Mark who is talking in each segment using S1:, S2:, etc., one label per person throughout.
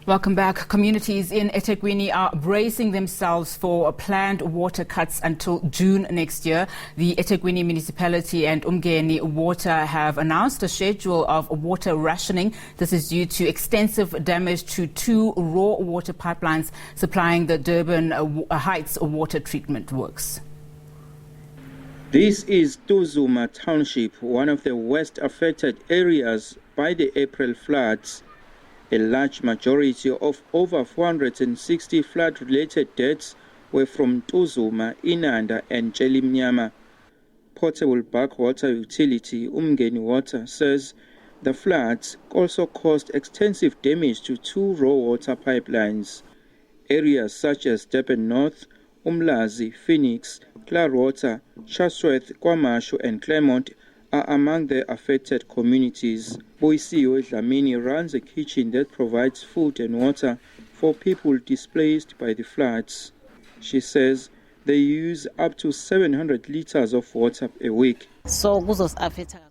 S1: Welcome back. Communities in eThekwini are bracing themselves for planned water cuts until June next year. The eThekwini Municipality and Umgeni Water have announced a schedule of water rationing. This is due to extensive damage to 2 raw water pipelines supplying the Durban Heights water treatment works.
S2: This is Tuzuma Township, one of the worst affected areas by the April floods. A large majority of over 460 flood-related deaths were from Tuzuma, Inanda and Jelimnyama. Portable bulk water utility Umgeni Water says the floods also caused extensive damage to 2 raw water pipelines. Areas such as Durban North, Umlazi, Phoenix, Clarota, Chatsworth, Kwamashu and Claremont are among the affected communities. Boisiwe Dlamini runs a kitchen that provides food and water for people displaced by the floods. She says they use up to 700 liters of water a week.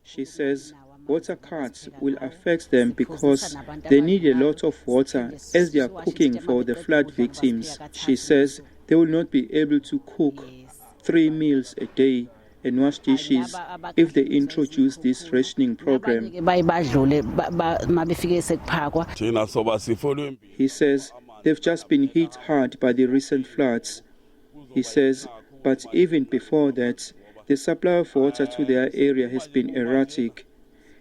S2: She says water cuts will affect them because they need a lot of water as they are cooking for the flood victims. She says they will not be able to cook 3 meals a day and wash dishes if they introduce this rationing program. He says they've just been hit hard by the recent floods. He says, but even before that, the supply of water to their area has been erratic.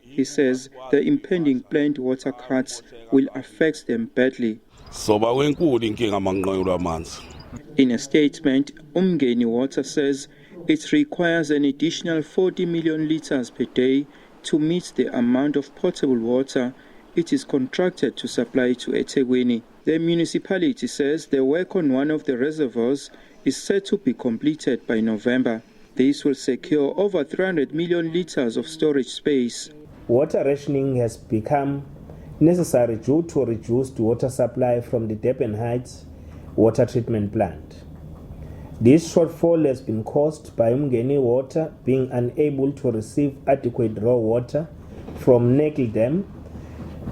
S2: He says the impending planned water cuts will affect them badly. In a statement, Umgeni Water says it requires an additional 40 million liters per day to meet the amount of potable water it is contracted to supply to eThekwini. The municipality says the work on one of the reservoirs is set to be completed by November. This will secure over 300 million liters of storage space.
S3: Water rationing has become necessary due to reduced water supply from the Durban Heights water treatment plant. This shortfall has been caused by Umgeni Water being unable to receive adequate raw water from Nickel Dam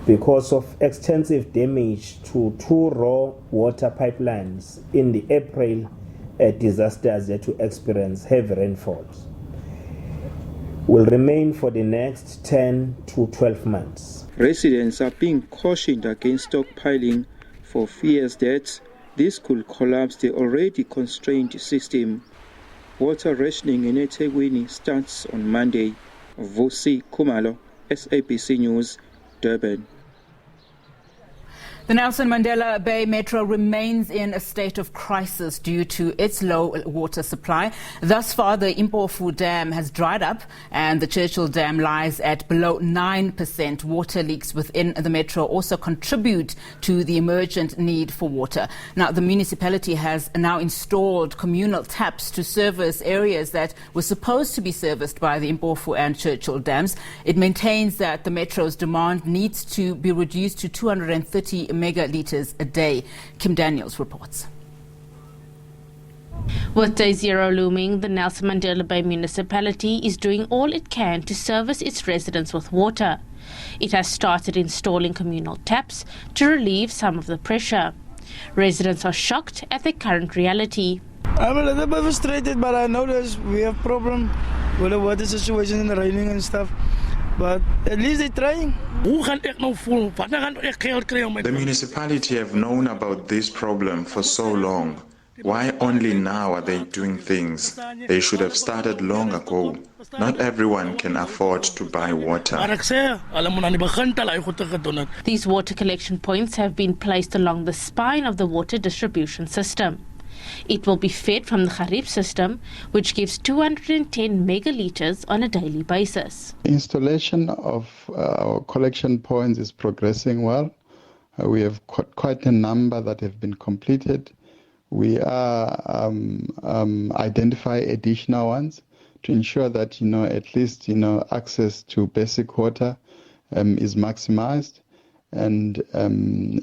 S3: because of extensive damage to 2 raw water pipelines in the April disasters that we experienced heavy rainfalls. Will remain for the next 10 to 12 months.
S2: Residents are being cautioned against stockpiling for fears that this could collapse the already constrained system. Water rationing in eThekwini starts on Monday. Vusi Kumalo, SABC News, Durban.
S1: The Nelson Mandela Bay Metro remains in a state of crisis due to its low water supply. Thus far, the Impofu Dam has dried up and the Churchill Dam lies at below 9%. Water leaks within the metro also contribute to the emergent need for water. Now, the municipality has now installed communal taps to service areas that were supposed to be serviced by the Impofu and Churchill Dams. It maintains that the metro's demand needs to be reduced to 230 megalitres a day. Kim Daniels reports.
S4: With Day Zero looming, the Nelson Mandela Bay Municipality is doing all it can to service its residents with water. It has started installing communal taps to relieve some of the pressure. Residents are shocked at the current reality.
S5: I'm a little bit frustrated, but I know we have problem with the water situation and the raining and stuff. But at least they're trying.
S6: The municipality have known about this problem for so long. Why only now are they doing things? They should have started long ago. Not everyone can afford to buy water.
S4: These water collection points have been placed along the spine of the water distribution system. It will be fed from the Kharib system, which gives 210 megalitres on a daily basis.
S7: Installation of our collection points is progressing well. We have quite a number that have been completed. We are identify additional ones to ensure that at least access to basic water is maximized. And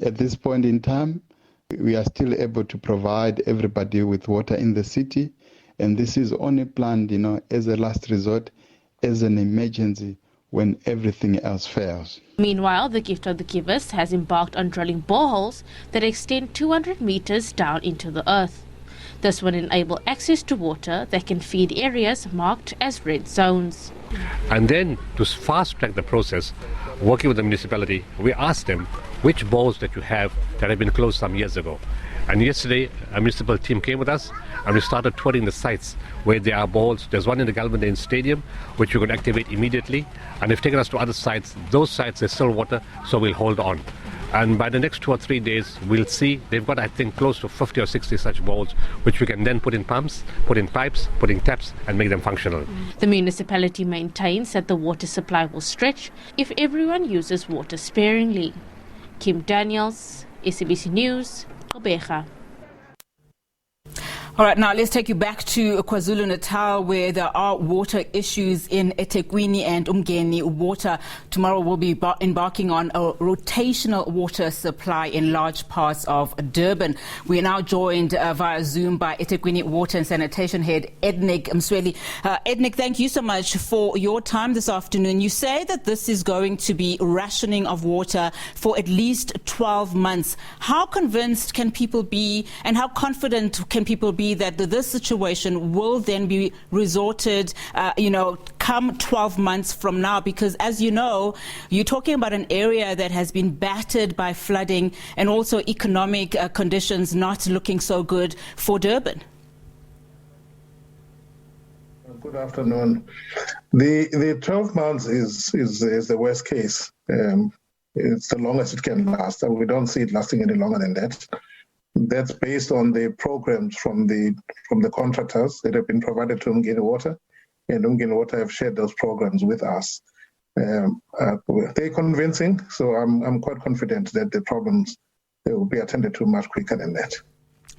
S7: at this point in time, we are still able to provide everybody with water in the city, and this is only planned, as a last resort, as an emergency when everything else fails.
S4: Meanwhile, the Gift of the Givers has embarked on drilling boreholes that extend 200 meters down into the earth. This will enable access to water that can feed areas marked as red zones.
S8: And then, to fast-track the process, working with the municipality, we asked them which bores that you have that have been closed some years ago. And yesterday, a municipal team came with us and we started touring the sites where there are boreholes. There's one in the Galvin Stadium, which we could activate immediately. And they've taken us to other sites. Those sites, there's still water, so we'll hold on. And by the next 2 or 3 days, we'll see they've got, I think, close to 50 or 60 such boreholes, which we can then put in pumps, put in pipes, put in taps, and make them functional.
S4: The municipality maintains that the water supply will stretch if everyone uses water sparingly. Kim Daniels, SABC News, Gqeberha.
S1: All right, now let's take you back to KwaZulu-Natal, where there are water issues in eThekwini and Umgeni Water. Tomorrow we'll be embarking on a rotational water supply in large parts of Durban. We are now joined via Zoom by eThekwini Water and Sanitation Head Ednick Msweli. Ednick, thank you so much for your time this afternoon. You say that this is going to be rationing of water for at least 12 months. How convinced can people be, and how confident can people be that this situation will then be resorted, come 12 months from now? Because as you know, you're talking about an area that has been battered by flooding and also economic conditions not looking so good for Durban.
S9: Good afternoon. The 12 months is the worst case. It's the longest it can last, and we don't see it lasting any longer than that. That's based on the programs from the contractors that have been provided to Umgeni Water, and Umgeni Water have shared those programs with us. They're convincing, so I'm quite confident that the problems will be attended to much quicker than that.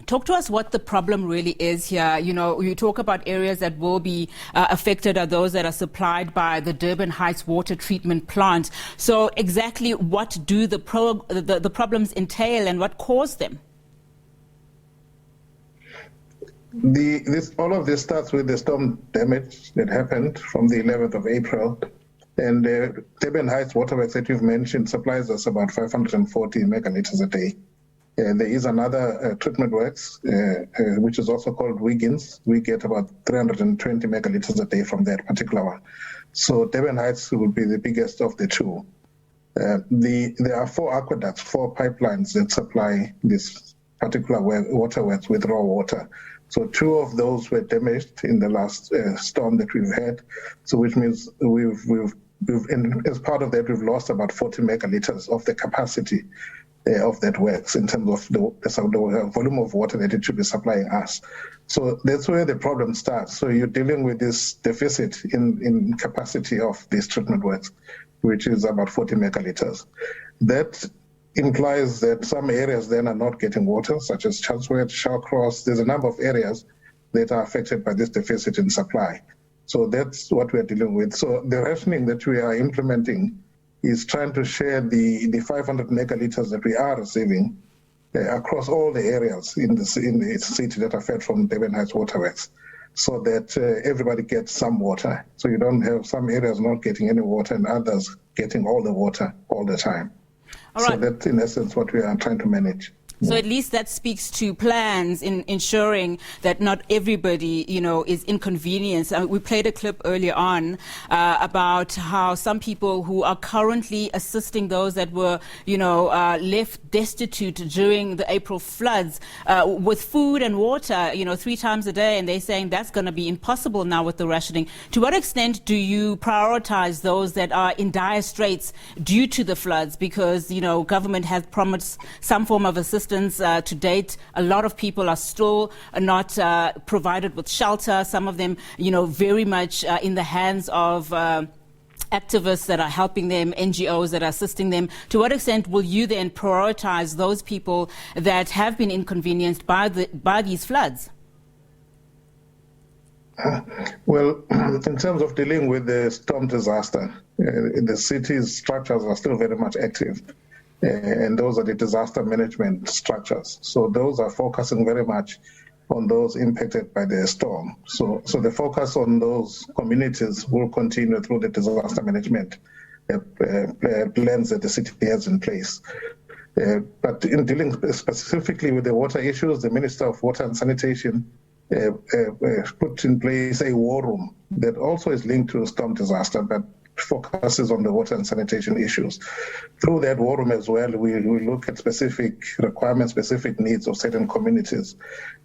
S1: Talk to us what the problem really is here. You talk about areas that will be affected are those that are supplied by the Durban Heights water treatment plant. So exactly what do the problems entail and what caused them?
S9: All of this starts with the storm damage that happened from the 11th of April. And Durban Heights Waterworks that you've mentioned supplies us about 540 megalitres a day. There is another treatment works, which is also called Wiggins. We get about 320 megalitres a day from that particular one. So Durban Heights would be the biggest of the two. There are 4 aqueducts, 4 pipelines that supply this particular waterworks with raw water. So 2 of those were damaged in the last storm that we've had. So which means as part of that, we've lost about 40 megalitres of the capacity of that works in terms of the volume of water that it should be supplying us. So that's where the problem starts. So you're dealing with this deficit in capacity of these treatment works, which is about 40 megalitres. That implies that some areas then are not getting water, such as Chatsworth, Shawcross. There's a number of areas that are affected by this deficit in supply. So that's what we're dealing with. So the rationing that we are implementing is trying to share the 500 megalitres that we are receiving across all the areas in the city that are fed from Durban Heights Waterworks, so that everybody gets some water. So you don't have some areas not getting any water and others getting all the water all the time. All right. So that's in essence what we are trying to manage.
S1: So at least that speaks to plans in ensuring that not everybody, is inconvenienced. We played a clip earlier on about how some people who are currently assisting those that were, left destitute during the April floods with food and water, 3 times a day, and they're saying that's going to be impossible now with the rationing. To what extent do you prioritize those that are in dire straits due to the floods? Because, government has promised some form of assistance. To date, a lot of people are still not provided with shelter. Some of them, very much in the hands of activists that are helping them, NGOs that are assisting them. To what extent will you then prioritize those people that have been inconvenienced by these floods?
S9: Well, in terms of dealing with the storm disaster, the city's structures are still very much active. And those are the disaster management structures. So those are focusing very much on those impacted by the storm. So the focus on those communities will continue through the disaster management plans that the city has in place. But in dealing specifically with the water issues, the Minister of Water and Sanitation put in place a war room that also is linked to storm disaster, but focuses on the water and sanitation issues. Through that war room as well, we look at specific requirements, specific needs of certain communities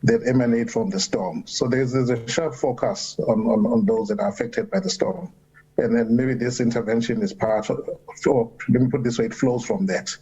S9: that emanate from the storm. So there's a sharp focus on those that are affected by the storm. And then maybe this intervention is part of, or let me put it this way, it flows from that.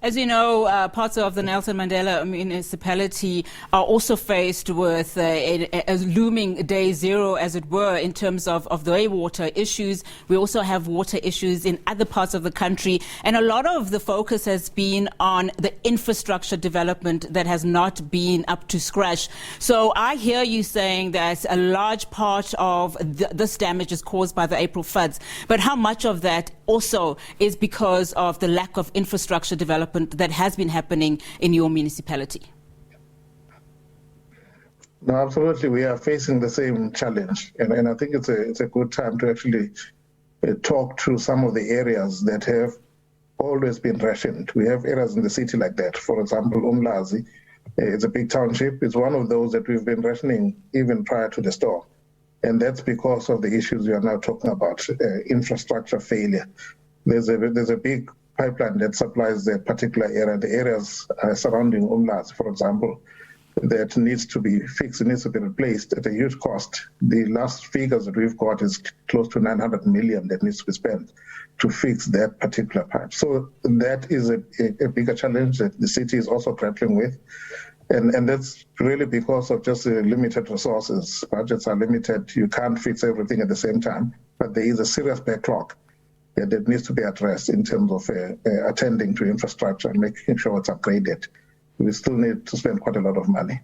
S1: As you know, parts of the Nelson Mandela municipality are also faced with a looming day zero, as it were, in terms of their water issues. We also have water issues in other parts of the country. And a lot of the focus has been on the infrastructure development that has not been up to scratch. So I hear you saying that a large part of this damage is caused by the April floods. But how much of that also is because of the lack of infrastructure development that has been happening in your municipality?
S9: No, absolutely. We are facing the same challenge. And I think it's a good time to actually talk to some of the areas that have always been rationed. We have areas in the city like that. For example, Umlazi, it's a big township. It's one of those that we've been rationing even prior to the storm. And that's because of the issues we are now talking about, infrastructure failure. There's a big pipeline that supplies that particular area, the areas surrounding Umlazi, for example, that needs to be fixed, needs to be replaced at a huge cost. The last figures that we've got is close to 900 million that needs to be spent to fix that particular pipe. So that is a bigger challenge that the city is also grappling with. And that's really because of just limited resources. Budgets are limited. You can't fix everything at the same time. But there is a serious backlog that needs to be addressed in terms of attending to infrastructure and making sure it's upgraded. We still need to spend quite a lot of money.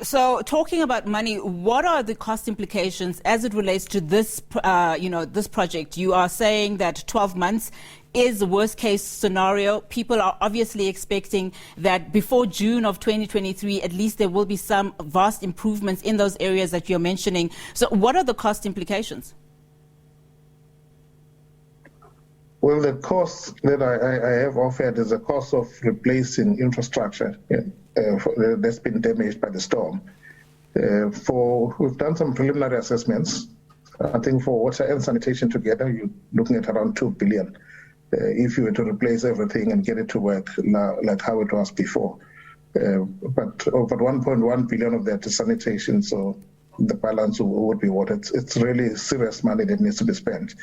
S1: So, talking about money, what are the cost implications as it relates to this, this project? You are saying that 12 months is the worst case scenario. People are obviously expecting that before June of 2023, at least there will be some vast improvements in those areas that you're mentioning. So, what are the cost implications?
S9: Well, the cost that I have offered is the cost of replacing infrastructure that's been damaged by the storm. We've done some preliminary assessments. I think for water and sanitation together, you're looking at around 2 billion if you were to replace everything and get it to work like how it was before. But over 1.1 billion of that is sanitation, so the balance would be water. It's really serious money that needs to be spent.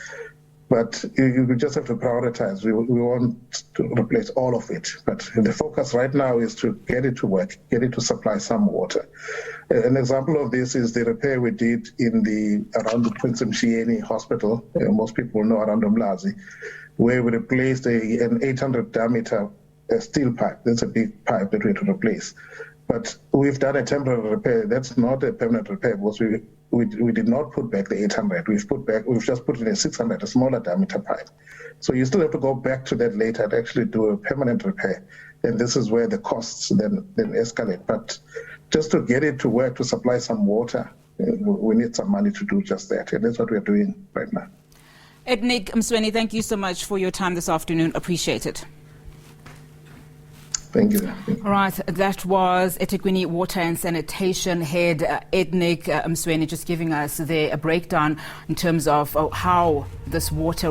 S9: But you just have to prioritize. We want to replace all of it. But the focus right now is to get it to work, get it to supply some water. An example of this is the repair we did around the Prince Msweli hospital, most people know around Umlazi, where we replaced an 800 diameter steel pipe. That's a big pipe that we had to replace. But we've done a temporary repair. That's not a permanent repair because we did not put back the 800. We've just put in a 600, a smaller diameter pipe. So you still have to go back to that later and actually do a permanent repair. And this is where the costs then escalate. But just to get it to work, to supply some water, we need some money to do just that. And that's what we're doing right now.
S1: Ednick Msweli, thank you so much for your time this afternoon. Appreciate it.
S9: Thank you.
S1: All right, that was eThekwini Water and Sanitation Head Ednick Msweli just giving us a breakdown in terms of how this water